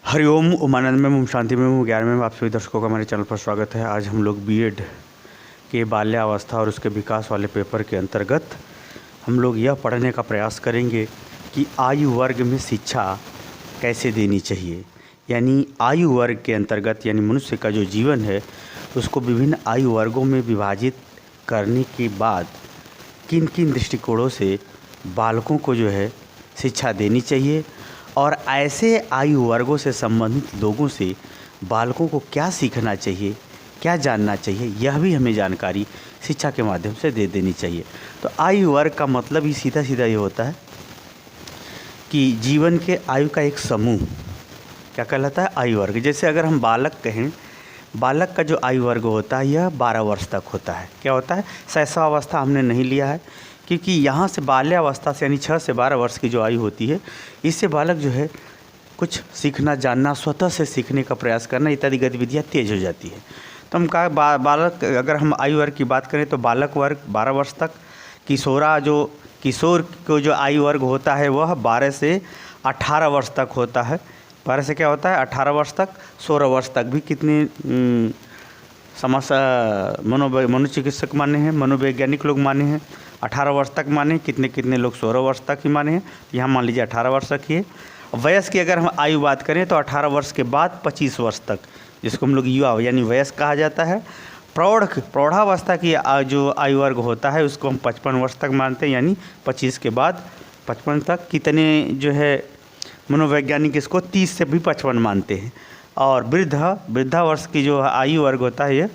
हरिओम उमानंद में ओम शांति में ओम 11वें में आप सभी दर्शकों का हमारे चैनल पर स्वागत है। आज हम लोग बीएड के बाल्यावस्था और उसके विकास वाले पेपर के अंतर्गत हम लोग यह पढ़ने का प्रयास करेंगे कि आयु वर्ग में शिक्षा कैसे देनी चाहिए। यानी आयु वर्ग के अंतर्गत यानी मनुष्य का जो जीवन है उसको विभिन्न आयु वर्गों में विभाजित करने के बाद किन किन दृष्टिकोणों से बालकों को जो है शिक्षा देनी चाहिए और ऐसे आयु वर्गों से संबंधित लोगों से बालकों को क्या सीखना चाहिए, क्या जानना चाहिए, यह भी हमें जानकारी शिक्षा के माध्यम से दे देनी चाहिए। तो आयु वर्ग का मतलब ही सीधा सीधा ये होता है कि जीवन के आयु का एक समूह क्या कहलाता है, आयु वर्ग। जैसे अगर हम बालक कहें, बालक का जो आयु वर्ग होता है यह 12 वर्ष तक होता है। क्या होता है, शैशवावस्था हमने नहीं लिया है क्योंकि यहाँ से बाल्यावस्था से यानी 6 से 12 वर्ष की जो आयु होती है इससे बालक जो है कुछ सीखना, जानना, स्वतः से सीखने का प्रयास करना इत्यादि गतिविधियाँ तेज हो जाती है। तो हम कहा बालक, अगर हम आयु वर्ग की बात करें तो बालक वर्ग 12 वर्ष तक, किशोर को जो आयु वर्ग होता है वह 12 से 18 वर्ष तक होता है। 12 से क्या होता है 18 वर्ष तक, 16 वर्ष तक भी कितने मनोचिकित्सक माने हैं, मनोवैज्ञानिक लोग माने हैं 18 वर्ष तक माने, कितने लोग 16 वर्ष तक ही माने हैं। यहाँ मान लीजिए 18 वर्ष तक ही है। वयस्क की अगर हम आयु बात करें तो 18 वर्ष के बाद 25 वर्ष तक, जिसको हम लोग युवा यानी वयस्क कहा जाता है। प्रौढ़ावस्था की जो आयु वर्ग होता है उसको हम 55 वर्ष तक मानते हैं, यानी 25 के बाद 55 तक। कितने जो है मनोवैज्ञानिक इसको 30 से भी 55 मानते हैं। और वृद्धावर्ष की जो आयु वर्ग होता है ये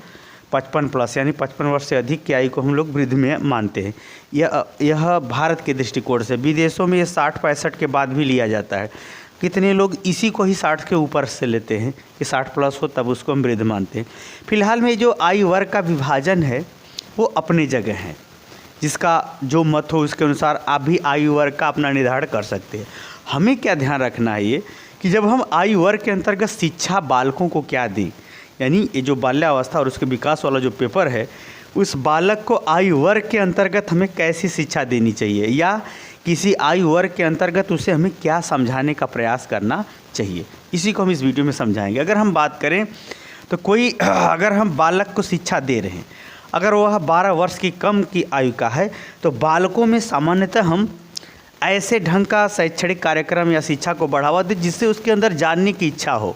55 प्लस यानी 55 वर्ष से अधिक की आयु को हम लोग वृद्ध में मानते हैं। यह भारत के दृष्टिकोण से। विदेशों में ये 60-65 के बाद भी लिया जाता है। कितने लोग इसी को ही 60 के ऊपर से लेते हैं कि 60 प्लस हो तब उसको हम वृद्ध मानते हैं। फिलहाल में जो आयु वर्ग का विभाजन है वो अपनी जगह है, जिसका जो मत हो उसके अनुसार आप भी आयु वर्ग का अपना निर्धारण कर सकते हैं। हमें क्या ध्यान रखना है ये कि जब हम आयु वर्ग के अंतर्गत शिक्षा बालकों को क्या दें, यानी ये जो बाल्यावस्था और उसके विकास वाला जो पेपर है उस बालक को आयु वर्ग के अंतर्गत हमें कैसी शिक्षा देनी चाहिए या किसी आयु वर्ग के अंतर्गत उसे हमें क्या समझाने का प्रयास करना चाहिए, इसी को हम इस वीडियो में समझाएंगे। अगर हम बात करें तो अगर हम बालक को शिक्षा दे रहे हैं, अगर वह 12 वर्ष की कम की आयु का है तो बालकों में सामान्यतः हम ऐसे ढंग का शैक्षणिक कार्यक्रम या शिक्षा को बढ़ावा दें जिससे उसके अंदर जानने की इच्छा हो,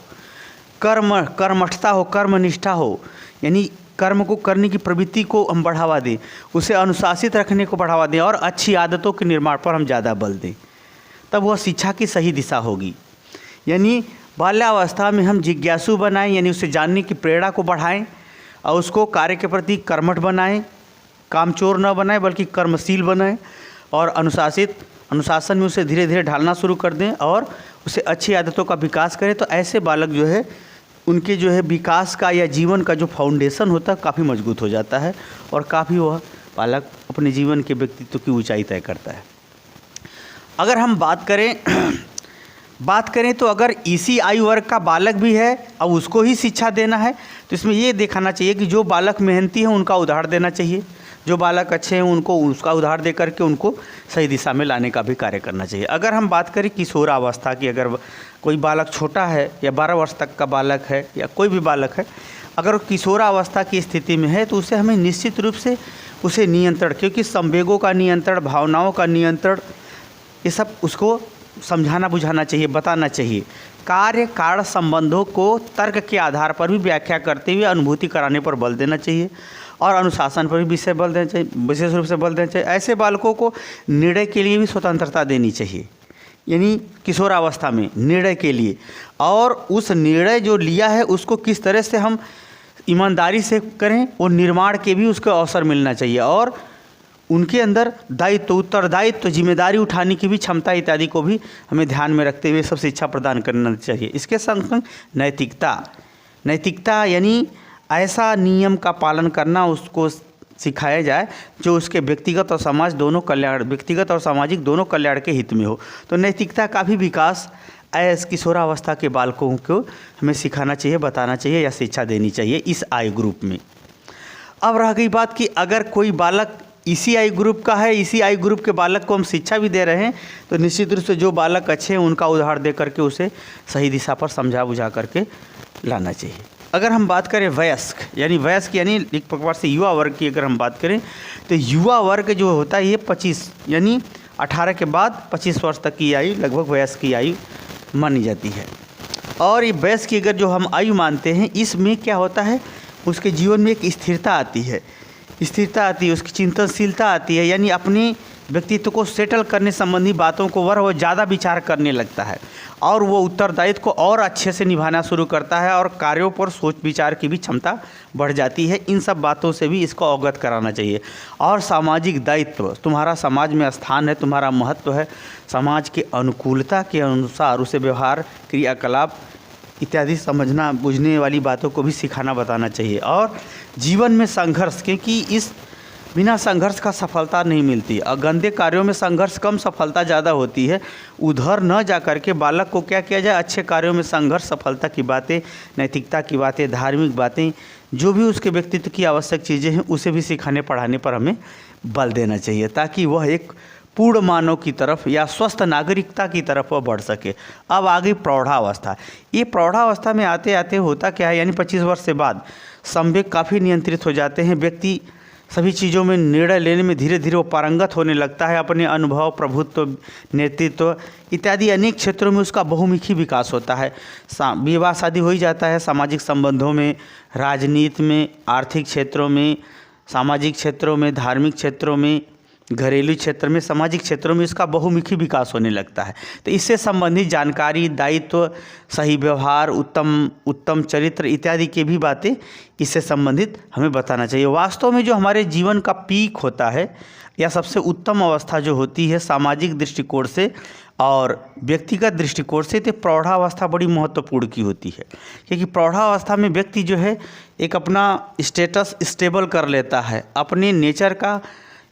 कर्मठता हो, कर्मनिष्ठा हो, यानी कर्म को करने की प्रवृत्ति को हम बढ़ावा दें, उसे अनुशासित रखने को बढ़ावा दें और अच्छी आदतों के निर्माण पर हम ज़्यादा बल दें, तब वह शिक्षा की सही दिशा होगी। यानी बाल्यावस्था में हम जिज्ञासु बनाएं, यानी उसे जानने की प्रेरणा को बढ़ाएं और उसको कार्य के प्रति कर्मठ बनाएं, कामचोर न बनाएं बल्कि कर्मशील बनाएं और अनुशासन में उसे धीरे धीरे ढालना शुरू कर दें और उसे अच्छी आदतों का विकास करें। तो ऐसे बालक जो है उनके जो है विकास का या जीवन का जो फाउंडेशन होता है काफ़ी मजबूत हो जाता है और काफ़ी वह बालक अपने जीवन के व्यक्तित्व की ऊंचाई तय करता है। अगर हम बात करें तो अगर इसी आयु वर्ग का बालक भी है और उसको ही शिक्षा देना है तो इसमें ये दिखाना चाहिए कि जो बालक मेहनती हैं उनका उदाहरण देना चाहिए, जो बालक अच्छे हैं उनको उसका उदाहरण दे करके उनको सही दिशा में लाने का भी कार्य करना चाहिए। अगर हम बात करें किशोरावस्था की, अगर कोई बालक छोटा है या 12 वर्ष तक का बालक है या कोई भी बालक है, अगर वो किशोरावस्था की स्थिति में है तो उसे हमें निश्चित रूप से उसे नियंत्रण, क्योंकि संवेगों का नियंत्रण, भावनाओं का नियंत्रण, ये सब उसको समझाना बुझाना चाहिए, बताना चाहिए। कार्य कारण संबंधों को तर्क के आधार पर भी व्याख्या करते हुए अनुभूति कराने पर बल देना चाहिए और अनुशासन पर भी विशेष रूप से बल देना चाहिए। ऐसे बालकों को निर्णय के लिए भी स्वतंत्रता देनी चाहिए, यानी किशोरावस्था में निर्णय के लिए, और उस निर्णय जो लिया है उसको किस तरह से हम ईमानदारी से करें वो निर्माण के भी उसको अवसर मिलना चाहिए और उनके अंदर दायित्व, उत्तरदायित्व, जिम्मेदारी उठाने की भी क्षमता इत्यादि को भी हमें ध्यान में रखते हुए सब शिक्षा प्रदान करना चाहिए। इसके संग संग नैतिकता यानी ऐसा नियम का पालन करना उसको सिखाया जाए जो उसके व्यक्तिगत और सामाजिक दोनों कल्याण के हित में हो। तो नैतिकता का भी विकास किशोरावस्था के बालकों को हमें सिखाना चाहिए, बताना चाहिए या शिक्षा देनी चाहिए इस आयु ग्रुप में। अब रह गई बात कि अगर कोई बालक इसी आयु ग्रुप का है, इसी आयु ग्रुप के बालक को हम शिक्षा भी दे रहे हैं, तो निश्चित रूप से जो बालक अच्छे हैं उनका उदाहरण दे करके उसे सही दिशा पर समझा बुझा करके लाना चाहिए। अगर हम बात करें वयस्क यानी एक प्रकार से युवा वर्ग की अगर हम बात करें, तो युवा वर्ग जो होता है ये 25 यानी 18 के बाद 25 वर्ष तक की आयु लगभग वयस्क की आयु मानी जाती है। और ये वयस्क की अगर जो हम आयु मानते हैं, इसमें क्या होता है, उसके जीवन में एक स्थिरता आती है, उसकी चिंतनशीलता आती है, यानी अपने व्यक्तित्व को सेटल करने संबंधी बातों को वो ज़्यादा विचार करने लगता है और वो उत्तरदायित्व को और अच्छे से निभाना शुरू करता है और कार्यों पर सोच विचार की भी क्षमता बढ़ जाती है। इन सब बातों से भी इसको अवगत कराना चाहिए। और सामाजिक दायित्व, तुम्हारा समाज में स्थान है, तुम्हारा महत्व है, समाज के अनुकूलता के अनुसार उसे व्यवहार, क्रियाकलाप इत्यादि समझना बुझने वाली बातों को भी सिखाना बताना चाहिए। और जीवन में संघर्ष, क्योंकि इस बिना संघर्ष का सफलता नहीं मिलती और गंदे कार्यों में संघर्ष कम सफलता ज़्यादा होती है। उधर न जा कर के बालक को क्या किया जाए, अच्छे कार्यों में संघर्ष, सफलता की बातें, नैतिकता की बातें, धार्मिक बातें, जो भी उसके व्यक्तित्व की आवश्यक चीज़ें हैं उसे भी सिखाने पढ़ाने पर हमें बल देना चाहिए, ताकि वह एक पूर्ण मानव की तरफ या स्वस्थ नागरिकता की तरफ वह बढ़ सके। अब आगे प्रौढ़ावस्था। ये प्रौढ़ावस्था में आते आते होता क्या है, यानी 25 वर्ष से बाद संवेग काफ़ी नियंत्रित हो जाते हैं। व्यक्ति सभी चीज़ों में निर्णय लेने में धीरे धीरे वो पारंगत होने लगता है। अपने अनुभव, प्रभुत्व, नेतृत्व इत्यादि अनेक क्षेत्रों में उसका बहुमुखी विकास होता है। विवाह शादी हो ही जाता है। सामाजिक संबंधों में, राजनीति में, आर्थिक क्षेत्रों में, सामाजिक क्षेत्रों में, धार्मिक क्षेत्रों में, घरेलू क्षेत्र में, सामाजिक क्षेत्रों में इसका बहुमुखी विकास होने लगता है। तो इससे संबंधित जानकारी, दायित्व, सही व्यवहार, उत्तम चरित्र इत्यादि की भी बातें इससे संबंधित हमें बताना चाहिए। वास्तव में जो हमारे जीवन का पीक होता है या सबसे उत्तम अवस्था जो होती है सामाजिक दृष्टिकोण से और व्यक्तिगत दृष्टिकोण से, तो प्रौढ़ावस्था बड़ी महत्वपूर्ण की होती है। क्योंकि प्रौढ़ावस्था में व्यक्ति जो है एक अपना स्टेटस स्टेबल कर लेता है, अपने नेचर का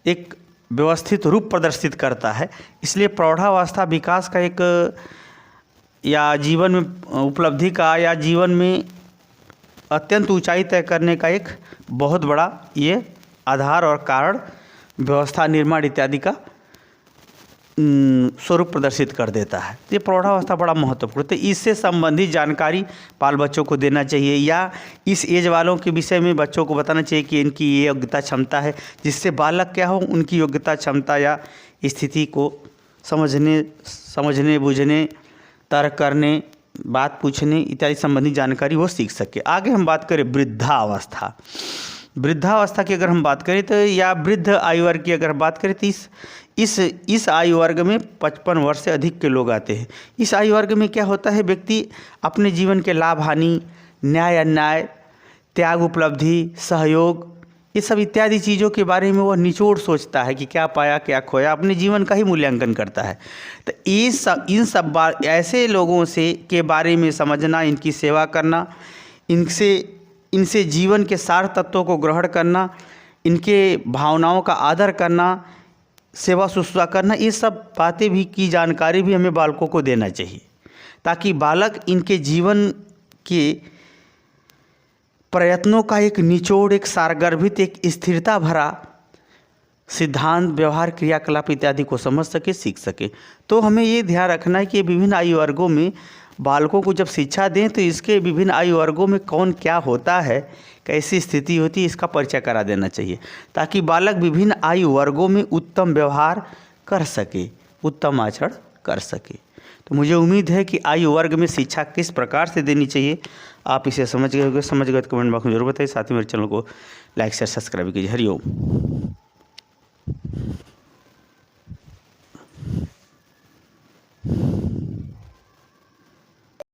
एक व्यवस्थित रूप प्रदर्शित करता है। इसलिए प्रौढ़ावस्था विकास का एक या जीवन में उपलब्धि का या जीवन में अत्यंत ऊंचाई तय करने का एक बहुत बड़ा ये आधार और कारण, व्यवस्था निर्माण इत्यादि का स्वरूप प्रदर्शित कर देता है। ये प्रौढ़ावस्था बड़ा महत्वपूर्ण, तो इससे संबंधित जानकारी बाल बच्चों को देना चाहिए या इस एज वालों के विषय में बच्चों को बताना चाहिए कि इनकी ये योग्यता क्षमता है, जिससे बालक क्या हो, उनकी योग्यता क्षमता या स्थिति को समझने बुझने, तर्क करने, बात पूछने इत्यादि संबंधी जानकारी वो सीख सके। आगे हम बात करें वृद्धावस्था। वृद्धावस्था की अगर हम बात करें तो या वृद्ध आयु वर्ग की अगर बात करें तो इस आयु वर्ग में 55 वर्ष से अधिक के लोग आते हैं। इस आयु वर्ग में क्या होता है, व्यक्ति अपने जीवन के लाभ हानि, न्याय अन्याय, त्याग उपलब्धि, सहयोग, ये सब इत्यादि चीज़ों के बारे में वह निचोड़ सोचता है कि क्या पाया क्या खोया, अपने जीवन का ही मूल्यांकन करता है। तो इन सब ऐसे लोगों से के बारे में समझना, इनकी सेवा करना, इनसे जीवन के सार तत्वों को ग्रहण करना, इनके भावनाओं का आदर करना, सेवा शुश्रूषा करना, ये सब बातें भी की जानकारी भी हमें बालकों को देना चाहिए, ताकि बालक इनके जीवन के प्रयत्नों का एक निचोड़, एक सारगर्भित, एक स्थिरता भरा सिद्धांत, व्यवहार, क्रियाकलाप इत्यादि को समझ सके, सीख सके। तो हमें ये ध्यान रखना है कि विभिन्न आयु वर्गों में बालकों को जब शिक्षा दें तो इसके विभिन्न आयु वर्गों में कौन क्या होता है, कैसी स्थिति होती है, इसका परिचय करा देना चाहिए, ताकि बालक विभिन्न आयु वर्गों में उत्तम व्यवहार कर सके, उत्तम आचरण कर सके। तो मुझे उम्मीद है कि आयु वर्ग में शिक्षा किस प्रकार से देनी चाहिए आप इसे समझ गए होंगे। समझ गए तो कमेंट बॉक्स में जरूर बताइए। साथ ही मेरे चैनल को लाइक शेयर सब्सक्राइब कीजिए। हरिओम।